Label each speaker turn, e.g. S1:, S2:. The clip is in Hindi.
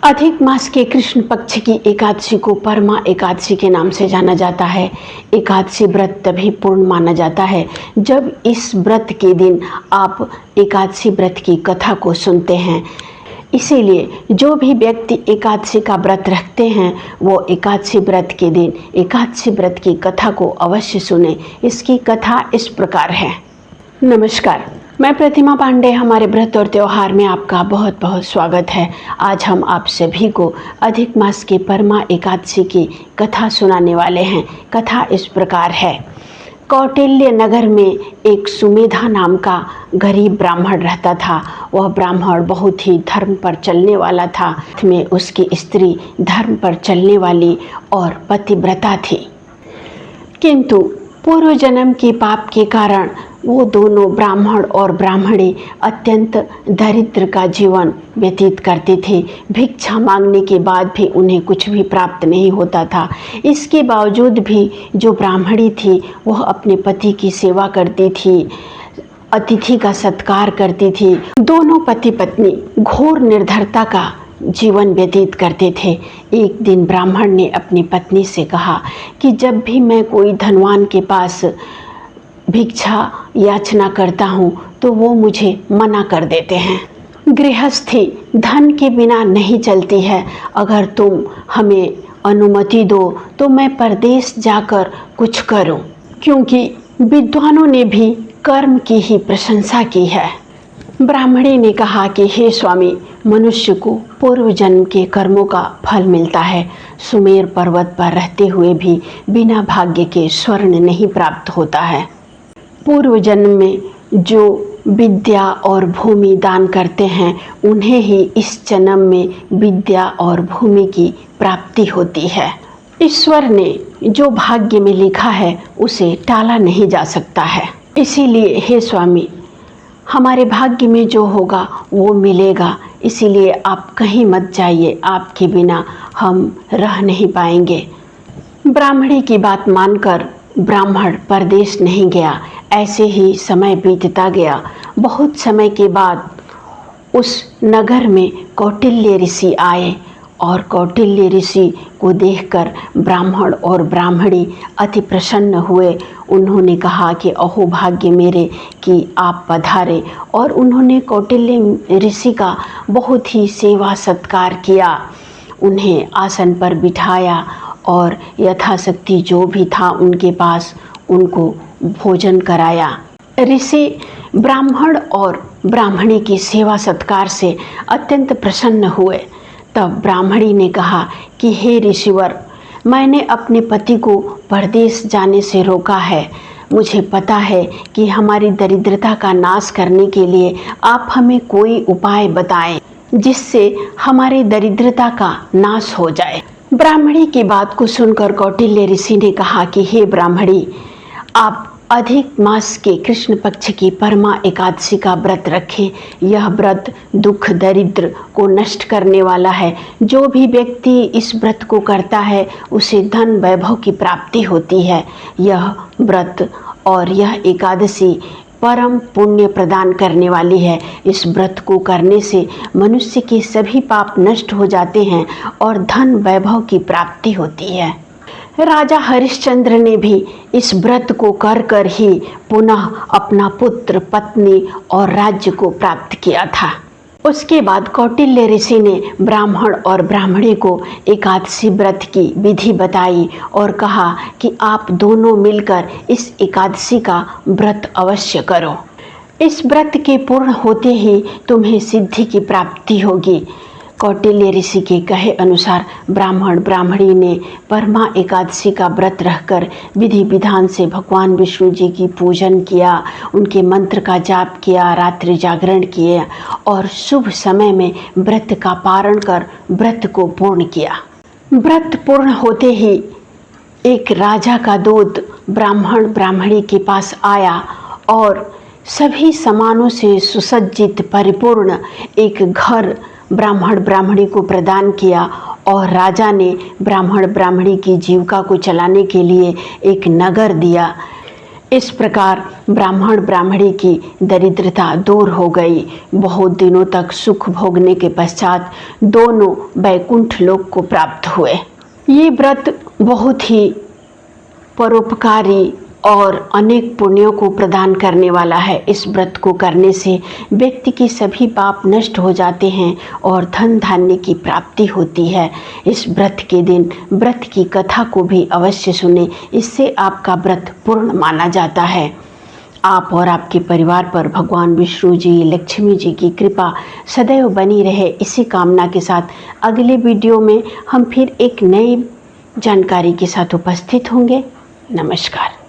S1: अधिक मास के कृष्ण पक्ष की एकादशी को परमा एकादशी के नाम से जाना जाता है। एकादशी व्रत तभी पूर्ण माना जाता है जब इस व्रत के दिन आप एकादशी व्रत की कथा को सुनते हैं। इसीलिए जो भी व्यक्ति एकादशी का व्रत रखते हैं वो एकादशी व्रत के दिन एकादशी व्रत की कथा को अवश्य सुने। इसकी कथा इस प्रकार है। नमस्कार, मैं प्रतिमा पांडे। हमारे व्रत और त्यौहार में आपका बहुत बहुत स्वागत है। आज हम आप सभी को अधिक मास की परमा एकादशी की कथा सुनाने वाले हैं। कथा इस प्रकार है। कौटिल्य नगर में एक सुमेधा नाम का गरीब ब्राह्मण रहता था। वह ब्राह्मण बहुत ही धर्म पर चलने वाला था। में उसकी स्त्री धर्म पर चलने वाली और पतिव्रता थी, किंतु पूर्व जन्म के पाप के कारण वो दोनों ब्राह्मण और ब्राह्मणी अत्यंत दरिद्र का जीवन व्यतीत करते थे। भिक्षा मांगने के बाद भी उन्हें कुछ भी प्राप्त नहीं होता था। इसके बावजूद भी जो ब्राह्मणी थी वह अपने पति की सेवा करती थी, अतिथि का सत्कार करती थी। दोनों पति पत्नी घोर निर्धरता का जीवन व्यतीत करते थे। एक दिन ब्राह्मण ने अपनी पत्नी से कहा कि जब भी मैं कोई धनवान के पास भिक्षा याचना करता हूँ तो वो मुझे मना कर देते हैं। गृहस्थी धन के बिना नहीं चलती है। अगर तुम हमें अनुमति दो तो मैं परदेश जाकर कुछ करूँ, क्योंकि विद्वानों ने भी कर्म की ही प्रशंसा की है। ब्राह्मणी ने कहा कि हे स्वामी, मनुष्य को पूर्व जन्म के कर्मों का फल मिलता है। सुमेर पर्वत पर रहते हुए भी बिना भाग्य के स्वर्ण नहीं प्राप्त होता है। पूर्व जन्म में जो विद्या और भूमि दान करते हैं उन्हें ही इस जन्म में विद्या और भूमि की प्राप्ति होती है। ईश्वर ने जो भाग्य में लिखा है उसे टाला नहीं जा सकता है। इसीलिए हे स्वामी, हमारे भाग्य में जो होगा वो मिलेगा। इसीलिए आप कहीं मत जाइए, आपके बिना हम रह नहीं पाएंगे। ब्राह्मणी की बात मानकर ब्राह्मण परदेश नहीं गया। ऐसे ही समय बीतता गया। बहुत समय के बाद उस नगर में कौटिल्य ऋषि आए और कौटिल्य ऋषि को देखकर ब्राह्मण और ब्राह्मणी अति प्रसन्न हुए। उन्होंने कहा कि अहो भाग्य मेरे कि आप पधारे, और उन्होंने कौटिल्य ऋषि का बहुत ही सेवा सत्कार किया। उन्हें आसन पर बिठाया और यथाशक्ति जो भी था उनके पास उनको भोजन कराया। ऋषि ब्राह्मण और ब्राह्मणी की सेवा सत्कार से अत्यंत प्रसन्न हुए। तब ब्राह्मणी ने कहा कि हे ऋषिवर, मैंने अपने पति को परदेश जाने से रोका है। मुझे पता है कि हमारी दरिद्रता का नाश करने के लिए आप हमें कोई उपाय बताएं जिससे हमारी दरिद्रता का नाश हो जाए। ब्राह्मणी की बात को सुनकर कौटिल्य ऋषि ने कहा कि हे ब्राह्मणी, आप अधिक मास के कृष्ण पक्ष की परमा एकादशी का व्रत रखें। यह व्रत दुख दरिद्र को नष्ट करने वाला है। जो भी व्यक्ति इस व्रत को करता है उसे धन वैभव की प्राप्ति होती है। यह व्रत और यह एकादशी परम पुण्य प्रदान करने वाली है। इस व्रत को करने से मनुष्य के सभी पाप नष्ट हो जाते हैं और धन वैभव की प्राप्ति होती है। राजा हरिश्चंद्र ने भी इस व्रत को कर कर ही पुनः अपना पुत्र, पत्नी और राज्य को प्राप्त किया था। उसके बाद कौटिल्य ऋषि ने ब्राह्मण और ब्राह्मणी को एकादशी व्रत की विधि बताई और कहा कि आप दोनों मिलकर इस एकादशी का व्रत अवश्य करो। इस व्रत के पूर्ण होते ही तुम्हें सिद्धि की प्राप्ति होगी। कौटिल्य ऋषि के कहे अनुसार ब्राह्मण ब्राह्मणी ने परमा एकादशी का व्रत रखकर विधि विधान से भगवान विष्णु जी की पूजन किया, उनके मंत्र का जाप किया, रात्रि जागरण किए और शुभ समय में व्रत का पारण कर व्रत को पूर्ण किया। व्रत पूर्ण होते ही एक राजा का दूत ब्राह्मण ब्राह्मणी के पास आया और सभी सामानों से सुसज्जित परिपूर्ण एक घर ब्राह्मण ब्राह्मणी को प्रदान किया और राजा ने ब्राह्मण ब्राह्मणी की जीविका को चलाने के लिए एक नगर दिया। इस प्रकार ब्राह्मण ब्राह्मणी की दरिद्रता दूर हो गई। बहुत दिनों तक सुख भोगने के पश्चात दोनों वैकुंठ लोक को प्राप्त हुए। ये व्रत बहुत ही परोपकारी और अनेक पुण्यों को प्रदान करने वाला है। इस व्रत को करने से व्यक्ति की सभी पाप नष्ट हो जाते हैं और धन धान्य की प्राप्ति होती है। इस व्रत के दिन व्रत की कथा को भी अवश्य सुने, इससे आपका व्रत पूर्ण माना जाता है। आप और आपके परिवार पर भगवान विष्णु जी, लक्ष्मी जी की कृपा सदैव बनी रहे, इसी कामना के साथ अगले वीडियो में हम फिर एक नई जानकारी के साथ उपस्थित होंगे। नमस्कार।